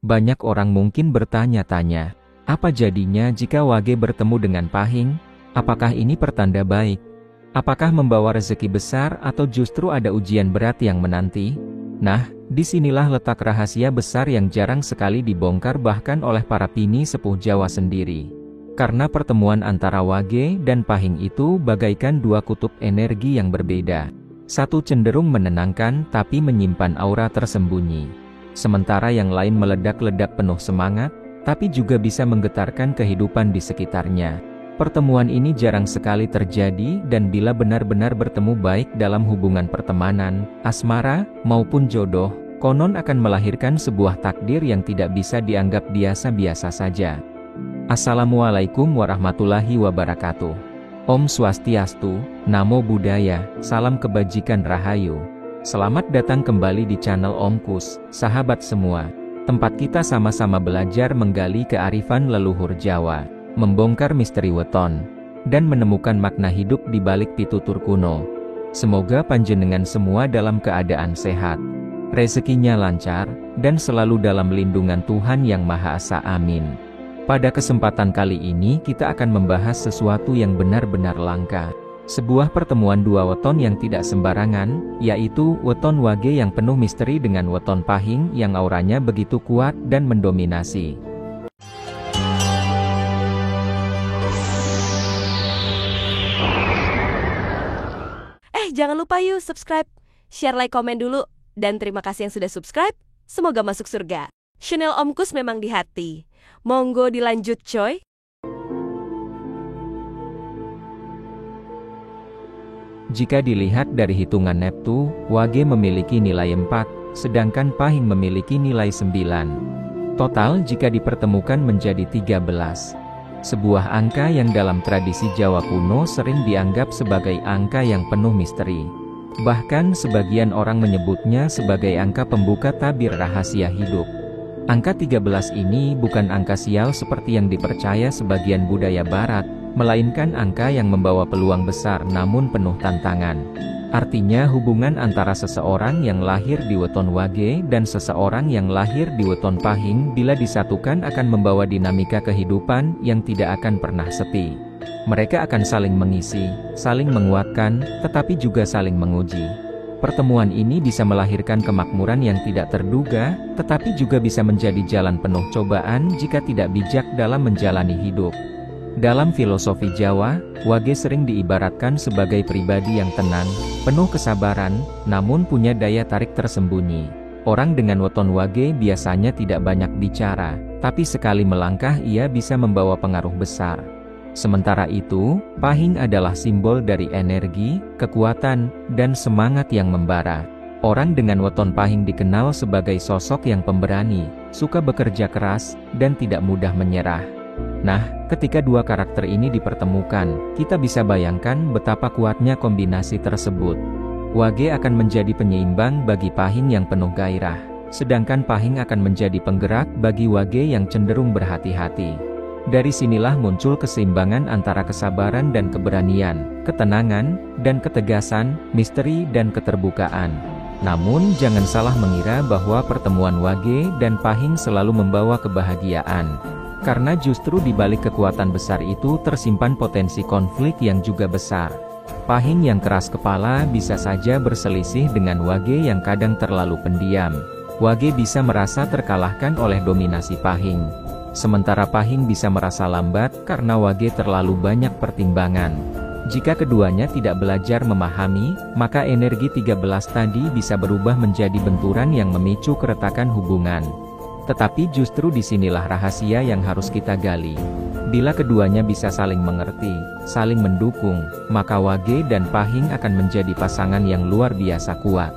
Banyak orang mungkin bertanya-tanya, apa jadinya jika Wage bertemu dengan Pahing? Apakah ini pertanda baik? Apakah membawa rezeki besar atau justru ada ujian berat yang menanti? Nah, disinilah letak rahasia besar yang jarang sekali dibongkar bahkan oleh para pini sepuh Jawa sendiri. Karena pertemuan antara Wage dan Pahing itu bagaikan dua kutub energi yang berbeda. Satu cenderung menenangkan tapi menyimpan aura tersembunyi. Sementara yang lain meledak-ledak penuh semangat, tapi juga bisa menggetarkan kehidupan di sekitarnya. Pertemuan ini jarang sekali terjadi dan bila benar-benar bertemu baik dalam hubungan pertemanan, asmara, maupun jodoh, konon akan melahirkan sebuah takdir yang tidak bisa dianggap biasa-biasa saja. Assalamualaikum warahmatullahi wabarakatuh. Om Swastiastu, Namo Buddhaya, salam kebajikan rahayu. Selamat datang kembali di channel Om Kus, sahabat semua. Tempat kita sama-sama belajar menggali kearifan leluhur Jawa, membongkar misteri weton, dan menemukan makna hidup di balik pitutur kuno. Semoga panjenengan semua dalam keadaan sehat, rezekinya lancar, dan selalu dalam lindungan Tuhan Yang Maha Esa. Amin. Pada kesempatan kali ini kita akan membahas sesuatu yang benar-benar langka. Sebuah pertemuan dua weton yang tidak sembarangan, yaitu weton Wage yang penuh misteri dengan weton Pahing yang auranya begitu kuat dan mendominasi. Jangan lupa yuk subscribe, share, like, komen dulu. Dan terima kasih yang sudah subscribe, semoga masuk surga. Channel Om Kus memang di hati. Monggo dilanjut coy. Jika dilihat dari hitungan Neptu, Wage memiliki nilai 4, sedangkan Pahing memiliki nilai 9. Total jika dipertemukan menjadi 13. Sebuah angka yang dalam tradisi Jawa kuno sering dianggap sebagai angka yang penuh misteri. Bahkan sebagian orang menyebutnya sebagai angka pembuka tabir rahasia hidup. Angka 13 ini bukan angka sial seperti yang dipercaya sebagian budaya barat, melainkan angka yang membawa peluang besar namun penuh tantangan. Artinya hubungan antara seseorang yang lahir di weton Wage dan seseorang yang lahir di weton Pahing bila disatukan akan membawa dinamika kehidupan yang tidak akan pernah sepi. Mereka akan saling mengisi, saling menguatkan, tetapi juga saling menguji. Pertemuan ini bisa melahirkan kemakmuran yang tidak terduga, tetapi juga bisa menjadi jalan penuh cobaan jika tidak bijak dalam menjalani hidup. Dalam filosofi Jawa, Wage sering diibaratkan sebagai pribadi yang tenang, penuh kesabaran, namun punya daya tarik tersembunyi. Orang dengan weton Wage biasanya tidak banyak bicara, tapi sekali melangkah ia bisa membawa pengaruh besar. Sementara itu, Pahing adalah simbol dari energi, kekuatan, dan semangat yang membara. Orang dengan weton Pahing dikenal sebagai sosok yang pemberani, suka bekerja keras, dan tidak mudah menyerah. Nah, ketika dua karakter ini dipertemukan, kita bisa bayangkan betapa kuatnya kombinasi tersebut. Wage akan menjadi penyeimbang bagi Pahing yang penuh gairah, sedangkan Pahing akan menjadi penggerak bagi Wage yang cenderung berhati-hati. Dari sinilah muncul keseimbangan antara kesabaran dan keberanian, ketenangan dan ketegasan, misteri dan keterbukaan. Namun jangan salah mengira bahwa pertemuan Wage dan Pahing selalu membawa kebahagiaan. Karena justru di balik kekuatan besar itu tersimpan potensi konflik yang juga besar. Pahing yang keras kepala bisa saja berselisih dengan Wage yang kadang terlalu pendiam. Wage bisa merasa terkalahkan oleh dominasi Pahing. Sementara Pahing bisa merasa lambat karena Wage terlalu banyak pertimbangan. Jika keduanya tidak belajar memahami, maka energi 13 tadi bisa berubah menjadi benturan yang memicu keretakan hubungan. Tetapi justru disinilah rahasia yang harus kita gali. Bila keduanya bisa saling mengerti, saling mendukung, maka Wage dan Pahing akan menjadi pasangan yang luar biasa kuat.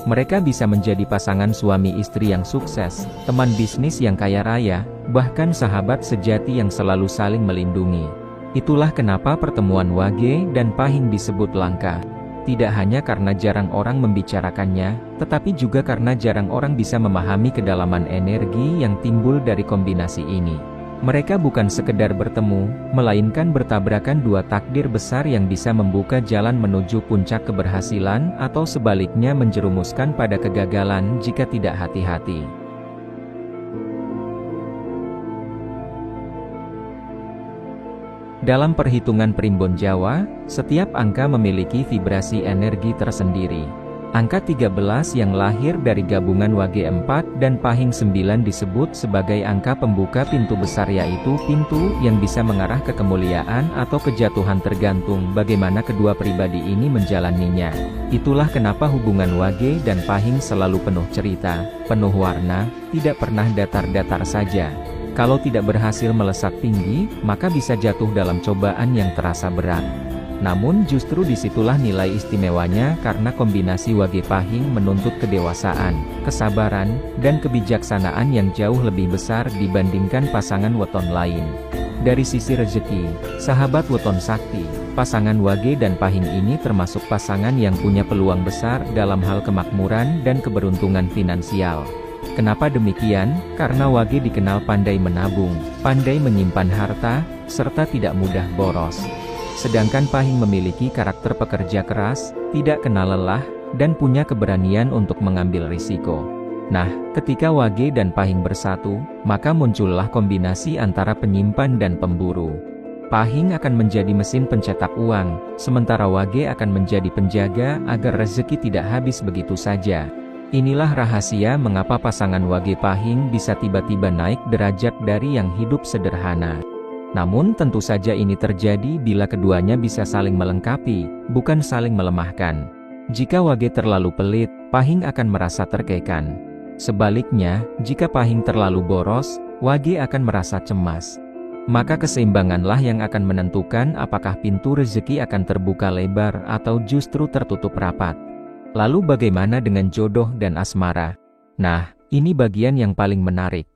Mereka bisa menjadi pasangan suami istri yang sukses, teman bisnis yang kaya raya, bahkan sahabat sejati yang selalu saling melindungi. Itulah kenapa pertemuan Wage dan Pahing disebut langka. Tidak hanya karena jarang orang membicarakannya, tetapi juga karena jarang orang bisa memahami kedalaman energi yang timbul dari kombinasi ini. Mereka bukan sekedar bertemu, melainkan bertabrakan dua takdir besar yang bisa membuka jalan menuju puncak keberhasilan atau sebaliknya menjerumuskan pada kegagalan jika tidak hati-hati. Dalam perhitungan primbon Jawa, setiap angka memiliki vibrasi energi tersendiri. Angka 13 yang lahir dari gabungan Wage 4 dan Pahing 9 disebut sebagai angka pembuka pintu besar, yaitu pintu yang bisa mengarah ke kemuliaan atau kejatuhan tergantung bagaimana kedua pribadi ini menjalaninya. Itulah kenapa hubungan Wage dan Pahing selalu penuh cerita, penuh warna, tidak pernah datar-datar saja. Kalau tidak berhasil melesat tinggi, maka bisa jatuh dalam cobaan yang terasa berat. Namun justru disitulah nilai istimewanya, karena kombinasi Wage Pahing menuntut kedewasaan, kesabaran, dan kebijaksanaan yang jauh lebih besar dibandingkan pasangan weton lain. Dari sisi rezeki, sahabat weton sakti, pasangan Wage dan Pahing ini termasuk pasangan yang punya peluang besar dalam hal kemakmuran dan keberuntungan finansial. Kenapa demikian? Karena Wage dikenal pandai menabung, pandai menyimpan harta, serta tidak mudah boros. Sedangkan Pahing memiliki karakter pekerja keras, tidak kenal lelah, dan punya keberanian untuk mengambil risiko. Nah, ketika Wage dan Pahing bersatu, maka muncullah kombinasi antara penyimpan dan pemburu. Pahing akan menjadi mesin pencetak uang, sementara Wage akan menjadi penjaga agar rezeki tidak habis begitu saja. Inilah rahasia mengapa pasangan Wage Pahing bisa tiba-tiba naik derajat dari yang hidup sederhana. Namun tentu saja ini terjadi bila keduanya bisa saling melengkapi, bukan saling melemahkan. Jika Wage terlalu pelit, Pahing akan merasa terkekan. Sebaliknya, jika Pahing terlalu boros, Wage akan merasa cemas. Maka keseimbanganlah yang akan menentukan apakah pintu rezeki akan terbuka lebar atau justru tertutup rapat. Lalu bagaimana dengan jodoh dan asmara? Nah, ini bagian yang paling menarik.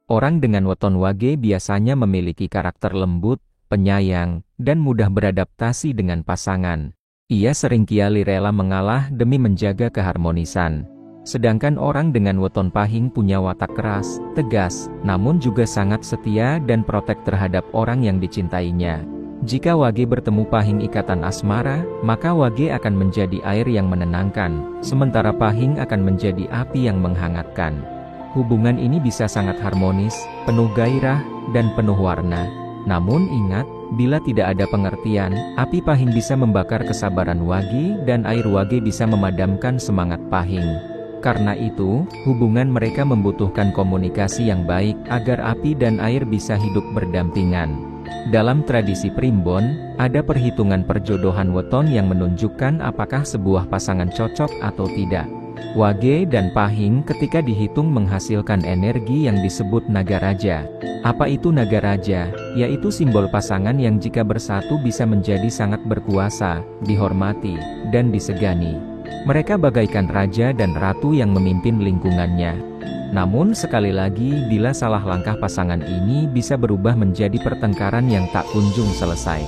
Orang dengan weton Wage biasanya memiliki karakter lembut, penyayang, dan mudah beradaptasi dengan pasangan. Ia seringkali rela mengalah demi menjaga keharmonisan. Sedangkan orang dengan weton Pahing punya watak keras, tegas, namun juga sangat setia dan protek terhadap orang yang dicintainya. Jika Wage bertemu Pahing ikatan asmara, maka Wage akan menjadi air yang menenangkan, sementara Pahing akan menjadi api yang menghangatkan. Hubungan ini bisa sangat harmonis, penuh gairah, dan penuh warna. Namun ingat, bila tidak ada pengertian, api Pahing bisa membakar kesabaran Wage dan air Wage bisa memadamkan semangat Pahing. Karena itu, hubungan mereka membutuhkan komunikasi yang baik agar api dan air bisa hidup berdampingan. Dalam tradisi primbon, ada perhitungan perjodohan weton yang menunjukkan apakah sebuah pasangan cocok atau tidak. Wage dan Pahing ketika dihitung menghasilkan energi yang disebut naga raja. Apa itu naga raja? Yaitu simbol pasangan yang jika bersatu bisa menjadi sangat berkuasa, dihormati, dan disegani. Mereka bagaikan raja dan ratu yang memimpin lingkungannya. Namun sekali lagi, bila salah langkah pasangan ini bisa berubah menjadi pertengkaran yang tak kunjung selesai.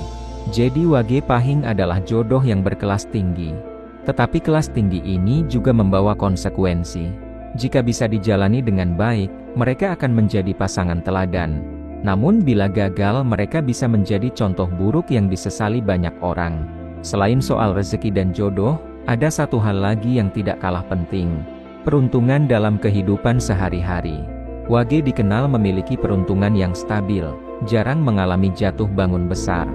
Jadi Wage Pahing adalah jodoh yang berkelas tinggi. Tetapi kelas tinggi ini juga membawa konsekuensi. Jika bisa dijalani dengan baik, mereka akan menjadi pasangan teladan. Namun bila gagal, mereka bisa menjadi contoh buruk yang disesali banyak orang. Selain soal rezeki dan jodoh, ada satu hal lagi yang tidak kalah penting. Peruntungan dalam kehidupan sehari-hari. Wage dikenal memiliki peruntungan yang stabil, jarang mengalami jatuh bangun besar.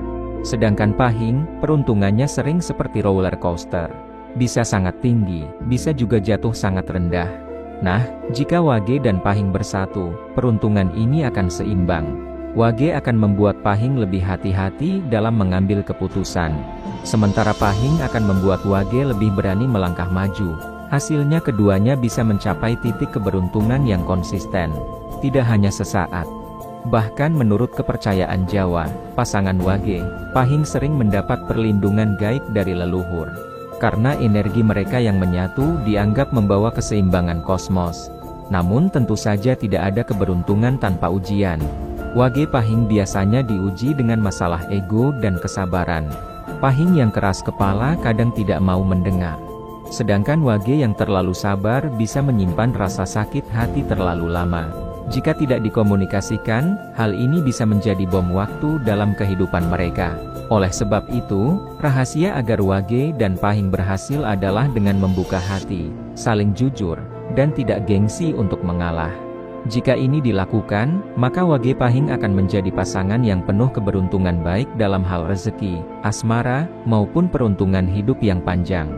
Sedangkan Pahing, peruntungannya sering seperti roller coaster. Bisa sangat tinggi, bisa juga jatuh sangat rendah. Nah, jika Wage dan Pahing bersatu, peruntungan ini akan seimbang. Wage akan membuat Pahing lebih hati-hati dalam mengambil keputusan. Sementara Pahing akan membuat Wage lebih berani melangkah maju. Hasilnya keduanya bisa mencapai titik keberuntungan yang konsisten. Tidak hanya sesaat. Bahkan menurut kepercayaan Jawa, pasangan Wage, Pahing sering mendapat perlindungan gaib dari leluhur. Karena energi mereka yang menyatu dianggap membawa keseimbangan kosmos. Namun tentu saja tidak ada keberuntungan tanpa ujian. Wage Pahing biasanya diuji dengan masalah ego dan kesabaran. Pahing yang keras kepala kadang tidak mau mendengar. Sedangkan Wage yang terlalu sabar bisa menyimpan rasa sakit hati terlalu lama. Jika tidak dikomunikasikan, hal ini bisa menjadi bom waktu dalam kehidupan mereka. Oleh sebab itu, rahasia agar Wage dan Pahing berhasil adalah dengan membuka hati, saling jujur, dan tidak gengsi untuk mengalah. Jika ini dilakukan, maka Wage Pahing akan menjadi pasangan yang penuh keberuntungan baik dalam hal rezeki, asmara, maupun peruntungan hidup yang panjang.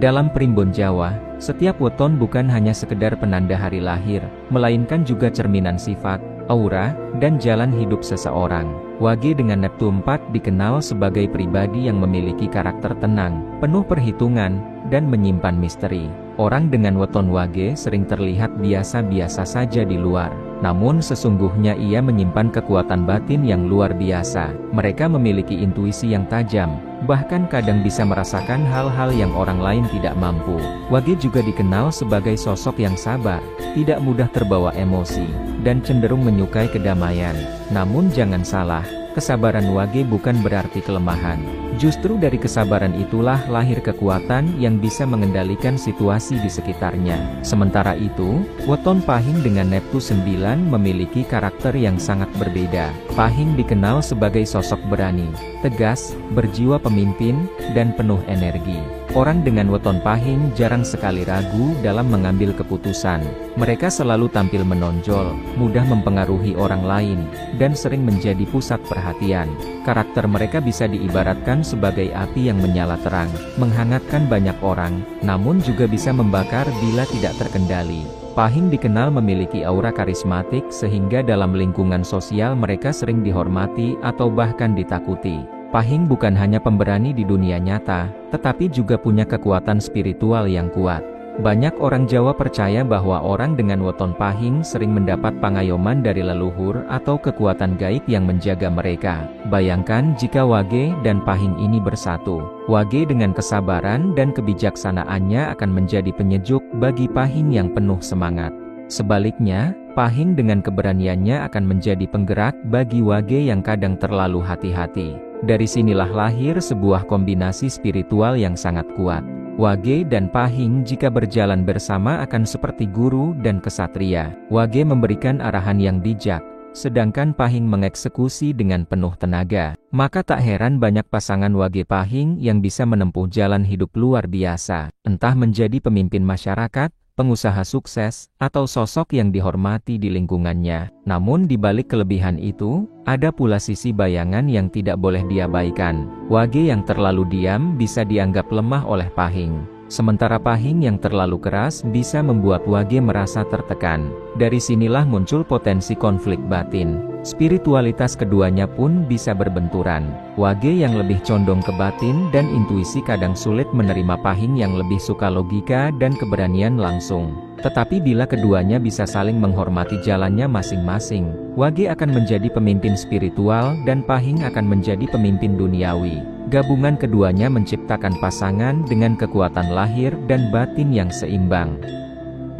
Dalam primbon Jawa, setiap weton bukan hanya sekedar penanda hari lahir, melainkan juga cerminan sifat, aura, dan jalan hidup seseorang. Wage dengan Neptu 4 dikenal sebagai pribadi yang memiliki karakter tenang, penuh perhitungan, dan menyimpan misteri. Orang dengan weton Wage sering terlihat biasa-biasa saja di luar, namun sesungguhnya ia menyimpan kekuatan batin yang luar biasa. Mereka memiliki intuisi yang tajam, bahkan kadang bisa merasakan hal-hal yang orang lain tidak mampu. Wage juga dikenal sebagai sosok yang sabar, tidak mudah terbawa emosi, dan cenderung menyukai kedamaian. Namun jangan salah, kesabaran Wage bukan berarti kelemahan. Justru dari kesabaran itulah lahir kekuatan yang bisa mengendalikan situasi di sekitarnya. Sementara itu, weton Pahing dengan Neptu 9 memiliki karakter yang sangat berbeda. Pahing dikenal sebagai sosok berani, tegas, berjiwa pemimpin, dan penuh energi. Orang dengan weton Pahing jarang sekali ragu dalam mengambil keputusan. Mereka selalu tampil menonjol, mudah mempengaruhi orang lain, dan sering menjadi pusat perhatian. Karakter mereka bisa diibaratkan sebagai api yang menyala terang, menghangatkan banyak orang, namun juga bisa membakar bila tidak terkendali. Pahing dikenal memiliki aura karismatik sehingga dalam lingkungan sosial mereka sering dihormati atau bahkan ditakuti. Pahing bukan hanya pemberani di dunia nyata, tetapi juga punya kekuatan spiritual yang kuat. Banyak orang Jawa percaya bahwa orang dengan weton Pahing sering mendapat pangayoman dari leluhur atau kekuatan gaib yang menjaga mereka. Bayangkan jika Wage dan Pahing ini bersatu. Wage dengan kesabaran dan kebijaksanaannya akan menjadi penyejuk bagi Pahing yang penuh semangat. Sebaliknya, Pahing dengan keberaniannya akan menjadi penggerak bagi Wage yang kadang terlalu hati-hati. Dari sinilah lahir sebuah kombinasi spiritual yang sangat kuat. Wage dan Pahing jika berjalan bersama akan seperti guru dan kesatria. Wage memberikan arahan yang bijak, sedangkan Pahing mengeksekusi dengan penuh tenaga. Maka tak heran banyak pasangan Wage Pahing yang bisa menempuh jalan hidup luar biasa, entah menjadi pemimpin masyarakat, pengusaha sukses, atau sosok yang dihormati di lingkungannya. Namun di balik kelebihan itu, ada pula sisi bayangan yang tidak boleh diabaikan. Wage yang terlalu diam bisa dianggap lemah oleh Pahing. Sementara Pahing yang terlalu keras bisa membuat Wage merasa tertekan. Dari sinilah muncul potensi konflik batin. Spiritualitas keduanya pun bisa berbenturan. Wage yang lebih condong ke batin dan intuisi kadang sulit menerima Pahing yang lebih suka logika dan keberanian langsung. Tetapi bila keduanya bisa saling menghormati jalannya masing-masing, Wage akan menjadi pemimpin spiritual dan Pahing akan menjadi pemimpin duniawi. Gabungan keduanya menciptakan pasangan dengan kekuatan lahir dan batin yang seimbang.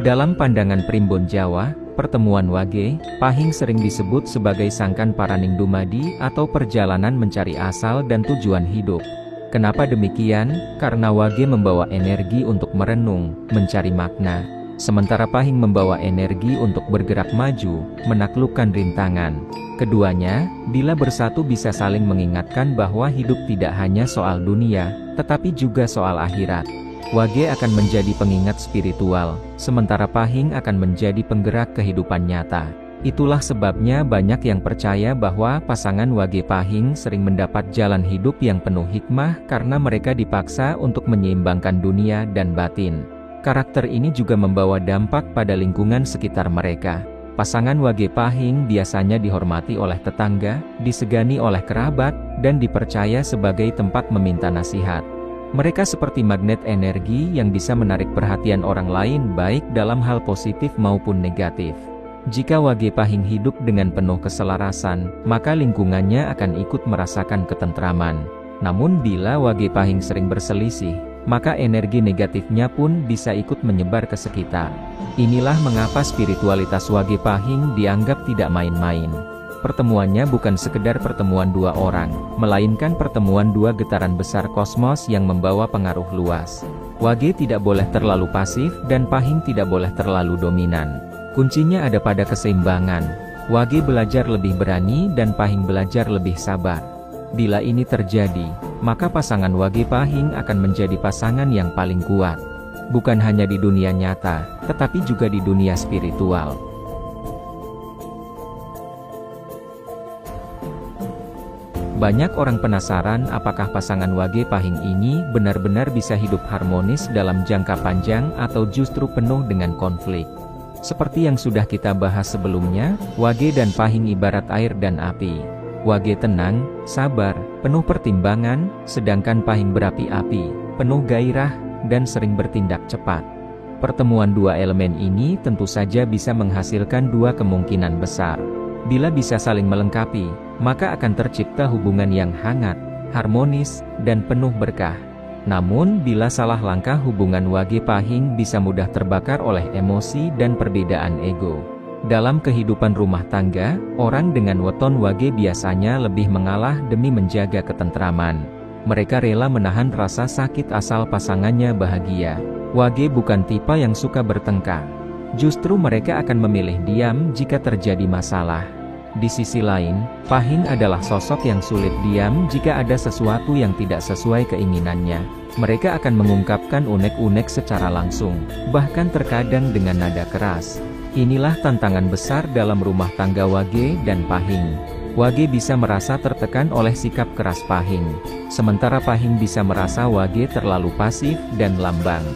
Dalam pandangan primbon Jawa, pertemuan Wage, Pahing sering disebut sebagai sangkan paraning dumadi atau perjalanan mencari asal dan tujuan hidup. Kenapa demikian? Karena Wage membawa energi untuk merenung, mencari makna. Sementara Pahing membawa energi untuk bergerak maju, menaklukkan rintangan. Keduanya, bila bersatu bisa saling mengingatkan bahwa hidup tidak hanya soal dunia, tetapi juga soal akhirat. Wage akan menjadi pengingat spiritual, sementara Pahing akan menjadi penggerak kehidupan nyata. Itulah sebabnya banyak yang percaya bahwa pasangan Wage Pahing sering mendapat jalan hidup yang penuh hikmah karena mereka dipaksa untuk menyeimbangkan dunia dan batin. Karakter ini juga membawa dampak pada lingkungan sekitar mereka. Pasangan Wage Pahing biasanya dihormati oleh tetangga, disegani oleh kerabat, dan dipercaya sebagai tempat meminta nasihat. Mereka seperti magnet energi yang bisa menarik perhatian orang lain baik dalam hal positif maupun negatif. Jika Wage Pahing hidup dengan penuh keselarasan, maka lingkungannya akan ikut merasakan ketentraman. Namun bila Wage Pahing sering berselisih, maka energi negatifnya pun bisa ikut menyebar ke sekitar. Inilah mengapa spiritualitas Wage Pahing dianggap tidak main-main. Pertemuannya bukan sekedar pertemuan dua orang, melainkan pertemuan dua getaran besar kosmos yang membawa pengaruh luas. Wage tidak boleh terlalu pasif dan Pahing tidak boleh terlalu dominan. Kuncinya ada pada keseimbangan. Wage belajar lebih berani dan Pahing belajar lebih sabar. Bila ini terjadi, maka pasangan Wage Pahing akan menjadi pasangan yang paling kuat. Bukan hanya di dunia nyata, tetapi juga di dunia spiritual. Banyak orang penasaran apakah pasangan Wage Pahing ini benar-benar bisa hidup harmonis dalam jangka panjang atau justru penuh dengan konflik. Seperti yang sudah kita bahas sebelumnya, Wage dan Pahing ibarat air dan api. Wage tenang, sabar, penuh pertimbangan, sedangkan Pahing berapi-api, penuh gairah, dan sering bertindak cepat. Pertemuan dua elemen ini tentu saja bisa menghasilkan dua kemungkinan besar. Bila bisa saling melengkapi, maka akan tercipta hubungan yang hangat, harmonis, dan penuh berkah. Namun, bila salah langkah, hubungan Wage Pahing bisa mudah terbakar oleh emosi dan perbedaan ego. Dalam kehidupan rumah tangga, orang dengan weton Wage biasanya lebih mengalah demi menjaga ketentraman. Mereka rela menahan rasa sakit asal pasangannya bahagia. Wage bukan tipe yang suka bertengkar. Justru mereka akan memilih diam jika terjadi masalah. Di sisi lain, Pahing adalah sosok yang sulit diam jika ada sesuatu yang tidak sesuai keinginannya. Mereka akan mengungkapkan unek-unek secara langsung, bahkan terkadang dengan nada keras. Inilah tantangan besar dalam rumah tangga Wage dan Pahing. Wage bisa merasa tertekan oleh sikap keras Pahing, sementara Pahing bisa merasa Wage terlalu pasif dan lambang.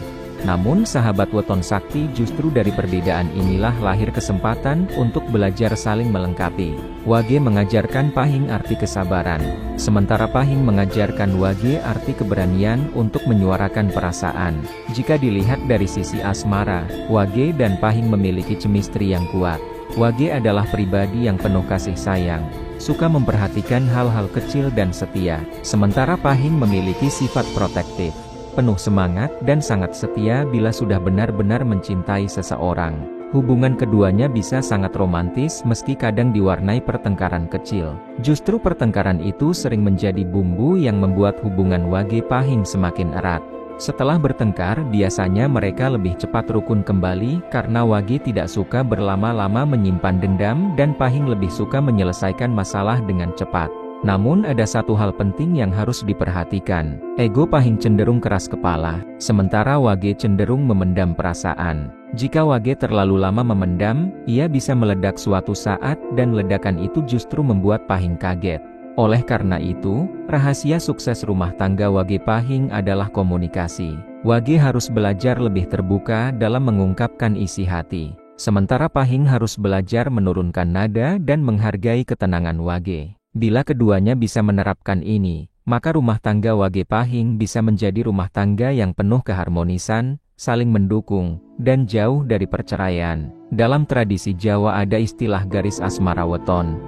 Namun sahabat weton sakti, justru dari perbedaan inilah lahir kesempatan untuk belajar saling melengkapi. Wage mengajarkan Pahing arti kesabaran, sementara Pahing mengajarkan Wage arti keberanian untuk menyuarakan perasaan. Jika dilihat dari sisi asmara, Wage dan Pahing memiliki chemistry yang kuat. Wage adalah pribadi yang penuh kasih sayang, suka memperhatikan hal-hal kecil dan setia, sementara Pahing memiliki sifat protektif, penuh semangat dan sangat setia bila sudah benar-benar mencintai seseorang. Hubungan keduanya bisa sangat romantis meski kadang diwarnai pertengkaran kecil. Justru pertengkaran itu sering menjadi bumbu yang membuat hubungan Wage Pahing semakin erat. Setelah bertengkar, biasanya mereka lebih cepat rukun kembali karena Wage tidak suka berlama-lama menyimpan dendam dan Pahing lebih suka menyelesaikan masalah dengan cepat. Namun ada satu hal penting yang harus diperhatikan. Ego Pahing cenderung keras kepala, sementara Wage cenderung memendam perasaan. Jika Wage terlalu lama memendam, ia bisa meledak suatu saat dan ledakan itu justru membuat Pahing kaget. Oleh karena itu, rahasia sukses rumah tangga Wage Pahing adalah komunikasi. Wage harus belajar lebih terbuka dalam mengungkapkan isi hati, sementara Pahing harus belajar menurunkan nada dan menghargai ketenangan Wage. Bila keduanya bisa menerapkan ini, maka rumah tangga Wage Pahing bisa menjadi rumah tangga yang penuh keharmonisan, saling mendukung, dan jauh dari perceraian. Dalam tradisi Jawa ada istilah garis asmara weton.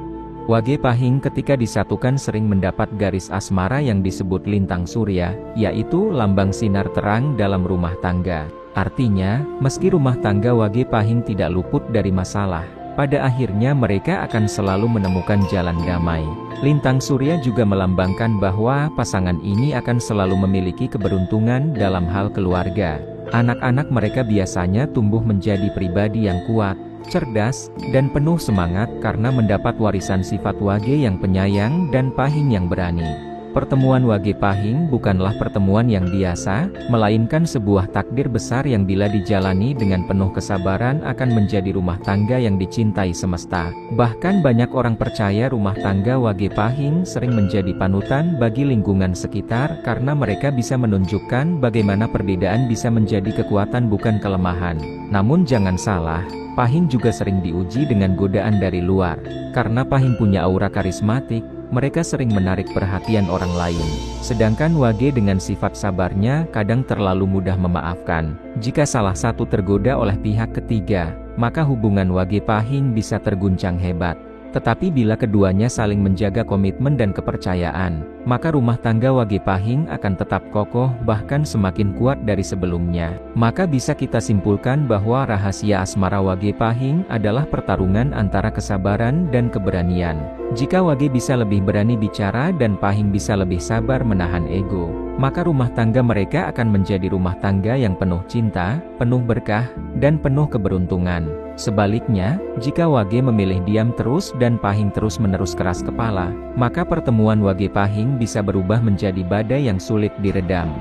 Wage Pahing ketika disatukan sering mendapat garis asmara yang disebut lintang surya, yaitu lambang sinar terang dalam rumah tangga. Artinya, meski rumah tangga Wage Pahing tidak luput dari masalah, pada akhirnya mereka akan selalu menemukan jalan damai. Lintang surya juga melambangkan bahwa pasangan ini akan selalu memiliki keberuntungan dalam hal keluarga. Anak-anak mereka biasanya tumbuh menjadi pribadi yang kuat, cerdas, dan penuh semangat karena mendapat warisan sifat Wage yang penyayang dan Pahing yang berani. Pertemuan Wage Pahing bukanlah pertemuan yang biasa, melainkan sebuah takdir besar yang bila dijalani dengan penuh kesabaran akan menjadi rumah tangga yang dicintai semesta. Bahkan banyak orang percaya rumah tangga Wage Pahing sering menjadi panutan bagi lingkungan sekitar karena mereka bisa menunjukkan bagaimana perbedaan bisa menjadi kekuatan bukan kelemahan. Namun jangan salah, Pahing juga sering diuji dengan godaan dari luar. Karena Pahing punya aura karismatik, mereka sering menarik perhatian orang lain. Sedangkan Wage dengan sifat sabarnya kadang terlalu mudah memaafkan. Jika salah satu tergoda oleh pihak ketiga, maka hubungan Wage Pahing bisa terguncang hebat. Tetapi bila keduanya saling menjaga komitmen dan kepercayaan, maka rumah tangga Wage Pahing akan tetap kokoh bahkan semakin kuat dari sebelumnya. Maka bisa kita simpulkan bahwa rahasia asmara Wage Pahing adalah pertarungan antara kesabaran dan keberanian. Jika Wage bisa lebih berani bicara dan Pahing bisa lebih sabar menahan ego, maka rumah tangga mereka akan menjadi rumah tangga yang penuh cinta, penuh berkah, dan penuh keberuntungan. Sebaliknya, jika Wage memilih diam terus dan Pahing terus-menerus keras kepala, maka pertemuan Wage Pahing bisa berubah menjadi badai yang sulit diredam.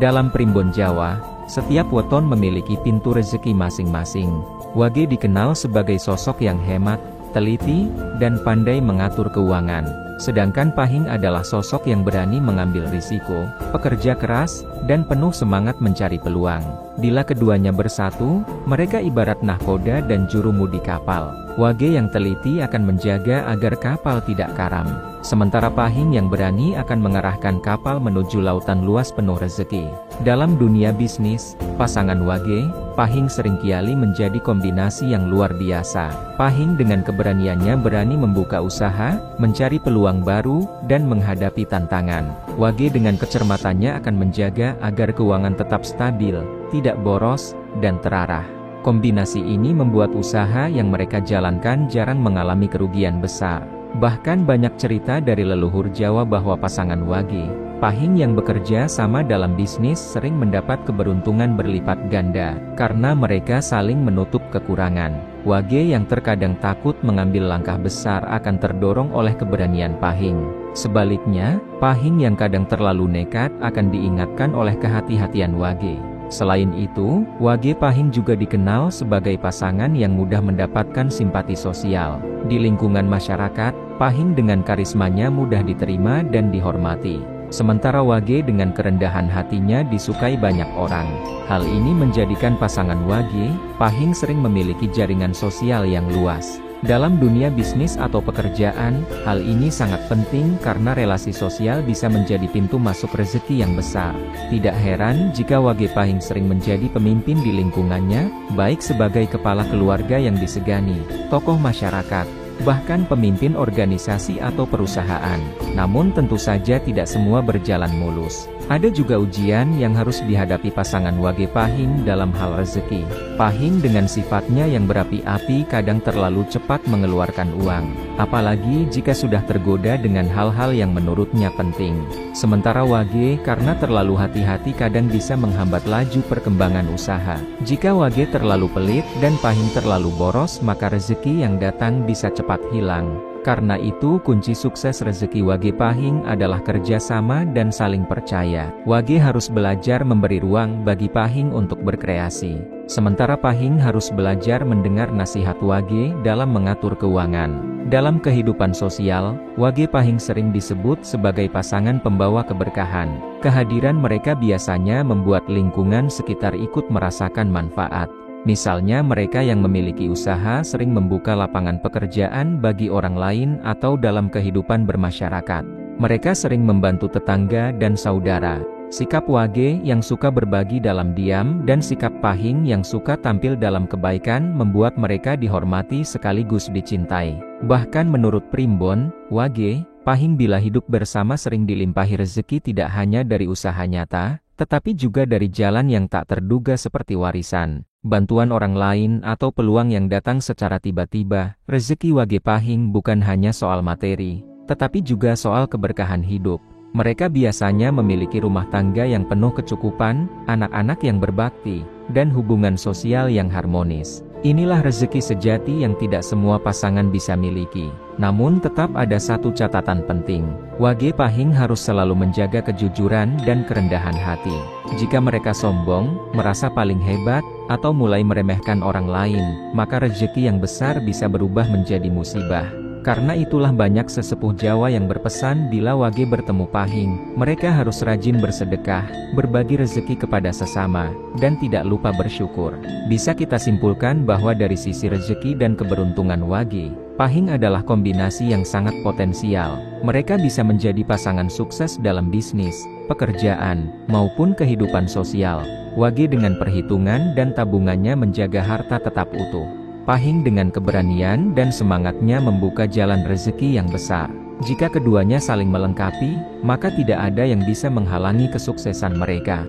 Dalam Primbon Jawa, setiap weton memiliki pintu rezeki masing-masing. Wage dikenal sebagai sosok yang hemat, teliti, dan pandai mengatur keuangan. Sedangkan Pahing adalah sosok yang berani mengambil risiko, pekerja keras, dan penuh semangat mencari peluang. Bila keduanya bersatu, mereka ibarat nahkoda dan jurumudi kapal. Wage yang teliti akan menjaga agar kapal tidak karam. Sementara Pahing yang berani akan mengarahkan kapal menuju lautan luas penuh rezeki. Dalam dunia bisnis, pasangan Wage, Pahing seringkali menjadi kombinasi yang luar biasa. Pahing dengan keberaniannya berani membuka usaha, mencari peluang baru, dan menghadapi tantangan. Wage dengan kecermatannya akan menjaga agar keuangan tetap stabil, tidak boros, dan terarah. Kombinasi ini membuat usaha yang mereka jalankan jarang mengalami kerugian besar. Bahkan banyak cerita dari leluhur Jawa bahwa pasangan Wage, Pahing yang bekerja sama dalam bisnis sering mendapat keberuntungan berlipat ganda, karena mereka saling menutup kekurangan. Wage yang terkadang takut mengambil langkah besar akan terdorong oleh keberanian Pahing. Sebaliknya, Pahing yang kadang terlalu nekat akan diingatkan oleh kehati-hatian Wage. Selain itu, Wage Pahing juga dikenal sebagai pasangan yang mudah mendapatkan simpati sosial. Di lingkungan masyarakat, Pahing dengan karismanya mudah diterima dan dihormati. Sementara Wage dengan kerendahan hatinya disukai banyak orang. Hal ini menjadikan pasangan Wage, Pahing sering memiliki jaringan sosial yang luas. Dalam dunia bisnis atau pekerjaan, hal ini sangat penting karena relasi sosial bisa menjadi pintu masuk rezeki yang besar. Tidak heran jika Wage Pahing sering menjadi pemimpin di lingkungannya, baik sebagai kepala keluarga yang disegani, tokoh masyarakat, bahkan pemimpin organisasi atau perusahaan. Namun tentu saja tidak semua berjalan mulus. Ada juga ujian yang harus dihadapi pasangan Wage Pahing dalam hal rezeki. Pahing dengan sifatnya yang berapi-api kadang terlalu cepat mengeluarkan uang, apalagi jika sudah tergoda dengan hal-hal yang menurutnya penting. Sementara Wage karena terlalu hati-hati kadang bisa menghambat laju perkembangan usaha. Jika Wage terlalu pelit dan Pahing terlalu boros, maka rezeki yang datang bisa cepat hilang. Karena itu kunci sukses rezeki Wage Pahing adalah kerjasama dan saling percaya. Wage harus belajar memberi ruang bagi Pahing untuk berkreasi. Sementara Pahing harus belajar mendengar nasihat Wage dalam mengatur keuangan. Dalam kehidupan sosial, Wage Pahing sering disebut sebagai pasangan pembawa keberkahan. Kehadiran mereka biasanya membuat lingkungan sekitar ikut merasakan manfaat. Misalnya mereka yang memiliki usaha sering membuka lapangan pekerjaan bagi orang lain atau dalam kehidupan bermasyarakat. Mereka sering membantu tetangga dan saudara. Sikap Wage yang suka berbagi dalam diam dan sikap Pahing yang suka tampil dalam kebaikan membuat mereka dihormati sekaligus dicintai. Bahkan menurut Primbon, Wage, Pahing bila hidup bersama sering dilimpahi rezeki tidak hanya dari usaha nyata, tetapi juga dari jalan yang tak terduga seperti warisan, bantuan orang lain atau peluang yang datang secara tiba-tiba. Rezeki Wage Pahing bukan hanya soal materi, tetapi juga soal keberkahan hidup. Mereka biasanya memiliki rumah tangga yang penuh kecukupan, anak-anak yang berbakti, dan hubungan sosial yang harmonis. Inilah rezeki sejati yang tidak semua pasangan bisa miliki. Namun tetap ada satu catatan penting. Wage Pahing harus selalu menjaga kejujuran dan kerendahan hati. Jika mereka sombong, merasa paling hebat, atau mulai meremehkan orang lain, maka rezeki yang besar bisa berubah menjadi musibah. Karena itulah banyak sesepuh Jawa yang berpesan bila Wage bertemu Pahing, mereka harus rajin bersedekah, berbagi rezeki kepada sesama, dan tidak lupa bersyukur. Bisa kita simpulkan bahwa dari sisi rezeki dan keberuntungan Wage, Pahing adalah kombinasi yang sangat potensial. Mereka bisa menjadi pasangan sukses dalam bisnis, pekerjaan, maupun kehidupan sosial. Wage dengan perhitungan dan tabungannya menjaga harta tetap utuh. Pahing dengan keberanian dan semangatnya membuka jalan rezeki yang besar. Jika keduanya saling melengkapi, maka tidak ada yang bisa menghalangi kesuksesan mereka.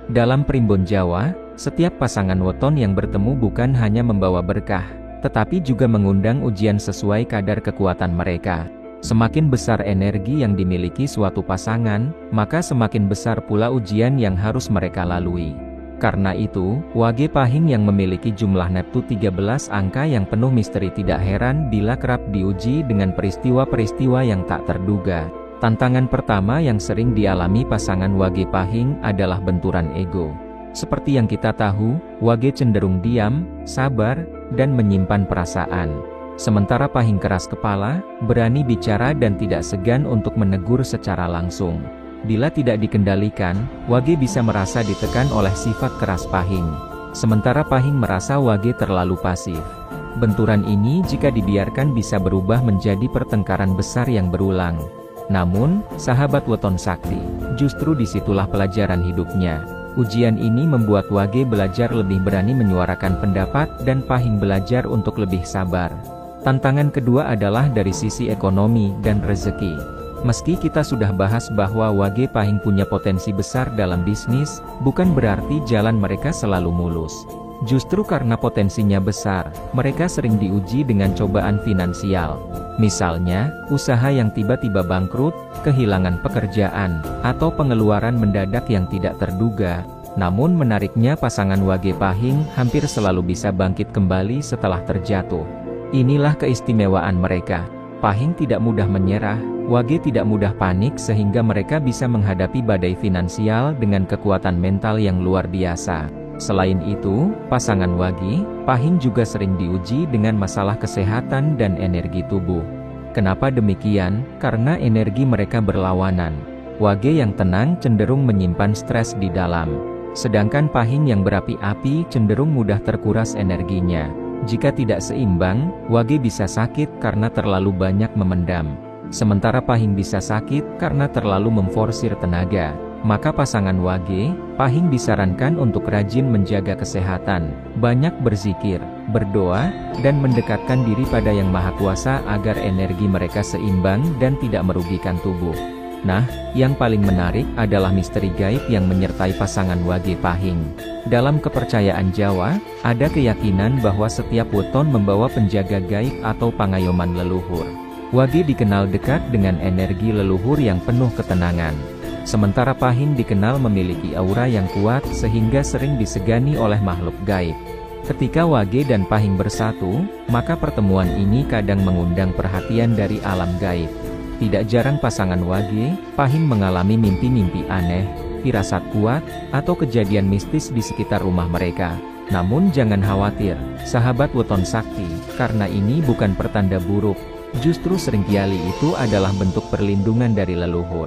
Dalam Primbon Jawa, setiap pasangan weton yang bertemu bukan hanya membawa berkah, tetapi juga mengundang ujian sesuai kadar kekuatan mereka. Semakin besar energi yang dimiliki suatu pasangan, maka semakin besar pula ujian yang harus mereka lalui. Karena itu, Wage Pahing yang memiliki jumlah Neptu 13 angka yang penuh misteri tidak heran bila kerap diuji dengan peristiwa-peristiwa yang tak terduga. Tantangan pertama yang sering dialami pasangan Wage Pahing adalah benturan ego. Seperti yang kita tahu, Wage cenderung diam, sabar, dan menyimpan perasaan. Sementara Pahing keras kepala, berani bicara dan tidak segan untuk menegur secara langsung. Bila tidak dikendalikan, Wage bisa merasa ditekan oleh sifat keras Pahing. Sementara Pahing merasa Wage terlalu pasif. Benturan ini jika dibiarkan bisa berubah menjadi pertengkaran besar yang berulang. Namun, sahabat Weton Sakti, justru disitulah pelajaran hidupnya. Ujian ini membuat Wage belajar lebih berani menyuarakan pendapat dan Pahing belajar untuk lebih sabar. Tantangan kedua adalah dari sisi ekonomi dan rezeki. Meski kita sudah bahas bahwa Wage Pahing punya potensi besar dalam bisnis, bukan berarti jalan mereka selalu mulus. Justru karena potensinya besar, mereka sering diuji dengan cobaan finansial. Misalnya, usaha yang tiba-tiba bangkrut, kehilangan pekerjaan, atau pengeluaran mendadak yang tidak terduga. Namun menariknya pasangan Wage Pahing hampir selalu bisa bangkit kembali setelah terjatuh. Inilah keistimewaan mereka. Pahing tidak mudah menyerah, Wage tidak mudah panik sehingga mereka bisa menghadapi badai finansial dengan kekuatan mental yang luar biasa. Selain itu, pasangan Wage Pahing juga sering diuji dengan masalah kesehatan dan energi tubuh. Kenapa demikian? Karena energi mereka berlawanan. Wage yang tenang cenderung menyimpan stres di dalam. Sedangkan Pahing yang berapi-api cenderung mudah terkuras energinya. Jika tidak seimbang, Wage bisa sakit karena terlalu banyak memendam. Sementara Pahing bisa sakit karena terlalu memforsir tenaga. Maka pasangan Wage Pahing disarankan untuk rajin menjaga kesehatan, banyak berzikir, berdoa, dan mendekatkan diri pada Yang Maha Kuasa agar energi mereka seimbang dan tidak merugikan tubuh. Nah, yang paling menarik adalah misteri gaib yang menyertai pasangan Wage Pahing. Dalam kepercayaan Jawa, ada keyakinan bahwa setiap weton membawa penjaga gaib atau pangayoman leluhur. Wage dikenal dekat dengan energi leluhur yang penuh ketenangan. Sementara Pahing dikenal memiliki aura yang kuat sehingga sering disegani oleh makhluk gaib. Ketika Wage dan Pahing bersatu, maka pertemuan ini kadang mengundang perhatian dari alam gaib. Tidak jarang pasangan Wage Pahing mengalami mimpi-mimpi aneh, firasat kuat, atau kejadian mistis di sekitar rumah mereka. Namun jangan khawatir, sahabat Weton Sakti, karena ini bukan pertanda buruk. Justru seringkali itu adalah bentuk perlindungan dari leluhur.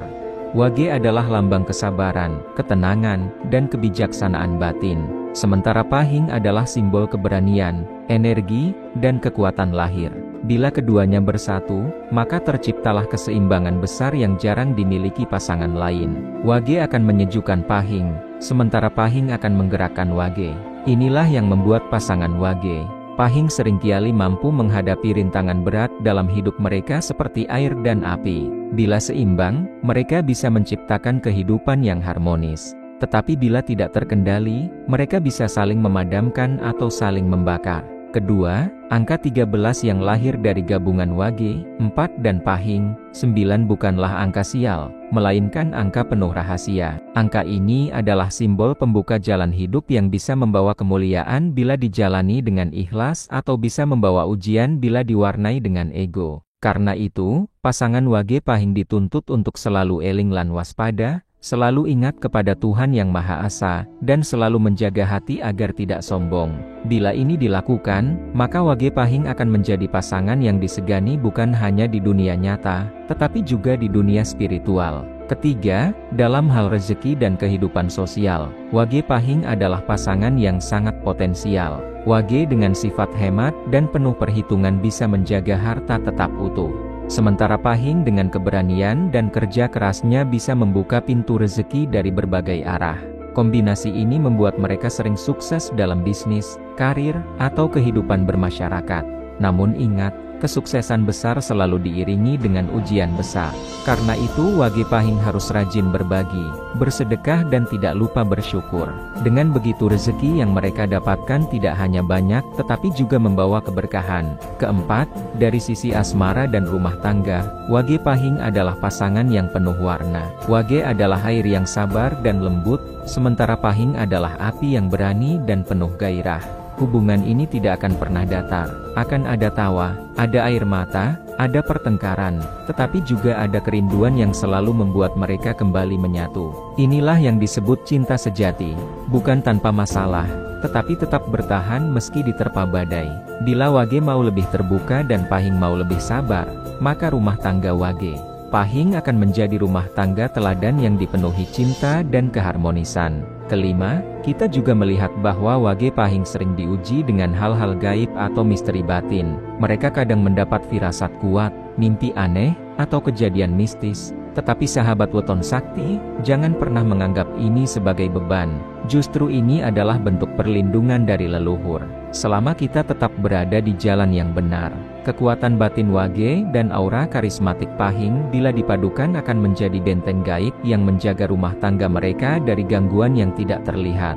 Wage adalah lambang kesabaran, ketenangan, dan kebijaksanaan batin. Sementara Pahing adalah simbol keberanian, energi, dan kekuatan lahir. Bila keduanya bersatu, maka terciptalah keseimbangan besar yang jarang dimiliki pasangan lain. Wage akan menyejukkan Pahing, sementara Pahing akan menggerakkan Wage. Inilah yang membuat pasangan Wage Pahing seringkali mampu menghadapi rintangan berat dalam hidup mereka seperti air dan api. Bila seimbang, mereka bisa menciptakan kehidupan yang harmonis. Tetapi bila tidak terkendali, mereka bisa saling memadamkan atau saling membakar. Kedua, angka 13 yang lahir dari gabungan Wage, 4 dan Pahing, 9 bukanlah angka sial, melainkan angka penuh rahasia. Angka ini adalah simbol pembuka jalan hidup yang bisa membawa kemuliaan bila dijalani dengan ikhlas atau bisa membawa ujian bila diwarnai dengan ego. Karena itu, pasangan Wage Pahing dituntut untuk selalu eling lan waspada, selalu ingat kepada Tuhan Yang Maha Esa, dan selalu menjaga hati agar tidak sombong. Bila ini dilakukan, maka Wage Pahing akan menjadi pasangan yang disegani bukan hanya di dunia nyata, tetapi juga di dunia spiritual. Ketiga, dalam hal rezeki dan kehidupan sosial, Wage Pahing adalah pasangan yang sangat potensial. Wage dengan sifat hemat dan penuh perhitungan bisa menjaga harta tetap utuh. Sementara Pahing dengan keberanian dan kerja kerasnya bisa membuka pintu rezeki dari berbagai arah. Kombinasi ini membuat mereka sering sukses dalam bisnis, karir, atau kehidupan bermasyarakat. Namun ingat, Kesuksesan besar selalu diiringi dengan ujian besar. Karena itu Wage Pahing harus rajin berbagi, bersedekah dan tidak lupa bersyukur. Dengan begitu rezeki yang mereka dapatkan tidak hanya banyak tetapi juga membawa keberkahan. Keempat, dari sisi asmara dan rumah tangga, Wage Pahing adalah pasangan yang penuh warna. Wage adalah air yang sabar dan lembut, sementara Pahing adalah api yang berani dan penuh gairah. Hubungan ini tidak akan pernah datar, akan ada tawa, ada air mata, ada pertengkaran, tetapi juga ada kerinduan yang selalu membuat mereka kembali menyatu. Inilah yang disebut cinta sejati, bukan tanpa masalah, tetapi tetap bertahan meski diterpa badai. Bila Wage mau lebih terbuka dan Pahing mau lebih sabar, maka rumah tangga Wage Pahing akan menjadi rumah tangga teladan yang dipenuhi cinta dan keharmonisan. Kelima, kita juga melihat bahwa Wage Pahing sering diuji dengan hal-hal gaib atau misteri batin. Mereka kadang mendapat firasat kuat, mimpi aneh, atau kejadian mistis. Tetapi sahabat Weton Sakti, jangan pernah menganggap ini sebagai beban. Justru ini adalah bentuk perlindungan dari leluhur. Selama kita tetap berada di jalan yang benar, kekuatan batin Wage dan aura karismatik Pahing bila dipadukan akan menjadi benteng gaib yang menjaga rumah tangga mereka dari gangguan yang tidak terlihat.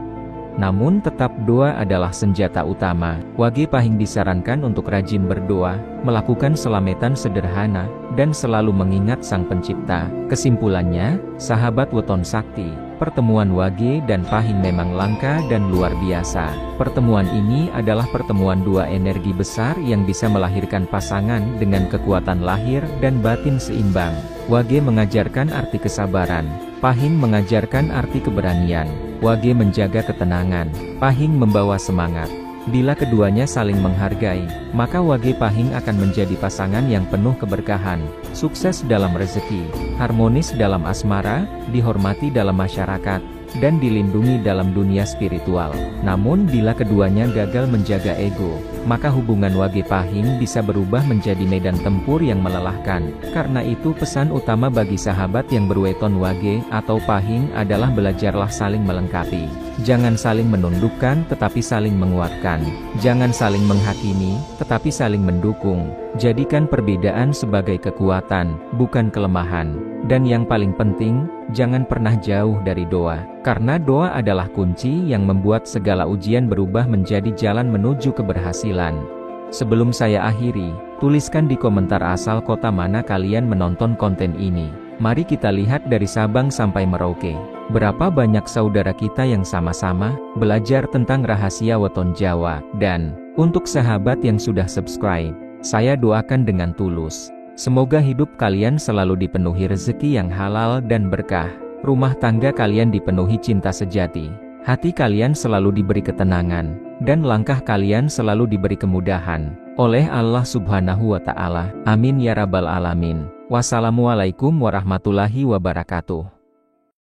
Namun tetap doa adalah senjata utama. Wage Pahing disarankan untuk rajin berdoa, melakukan selametan sederhana, dan selalu mengingat Sang Pencipta. Kesimpulannya, sahabat Weton Sakti, pertemuan Wage dan Pahing memang langka dan luar biasa. Pertemuan ini adalah pertemuan dua energi besar yang bisa melahirkan pasangan dengan kekuatan lahir dan batin seimbang. Wage mengajarkan arti kesabaran, Pahing mengajarkan arti keberanian. Wage menjaga ketenangan, Pahing membawa semangat. Bila keduanya saling menghargai, maka Wage Pahing akan menjadi pasangan yang penuh keberkahan, sukses dalam rezeki, harmonis dalam asmara, dihormati dalam masyarakat, dan dilindungi dalam dunia spiritual. Namun bila keduanya gagal menjaga ego, maka hubungan Wage Pahing bisa berubah menjadi medan tempur yang melelahkan. Karena itu pesan utama bagi sahabat yang berweton Wage atau Pahing adalah belajarlah saling melengkapi. Jangan saling menundukkan tetapi saling menguatkan. Jangan saling menghakimi, tetapi saling mendukung. Jadikan perbedaan sebagai kekuatan, bukan kelemahan. Dan yang paling penting, jangan pernah jauh dari doa. Karena doa adalah kunci yang membuat segala ujian berubah menjadi jalan menuju keberhasilan. Sebelum saya akhiri, tuliskan di komentar asal kota mana kalian menonton konten ini. Mari kita lihat dari Sabang sampai Merauke. Berapa banyak saudara kita yang sama-sama belajar tentang rahasia Weton Jawa. Dan, untuk sahabat yang sudah subscribe, saya doakan dengan tulus. Semoga hidup kalian selalu dipenuhi rezeki yang halal dan berkah. Rumah tangga kalian dipenuhi cinta sejati. Hati kalian selalu diberi ketenangan. Dan langkah kalian selalu diberi kemudahan. Oleh Allah Subhanahu wa Ta'ala. Amin ya Rabbal Alamin. Wassalamualaikum warahmatullahi wabarakatuh.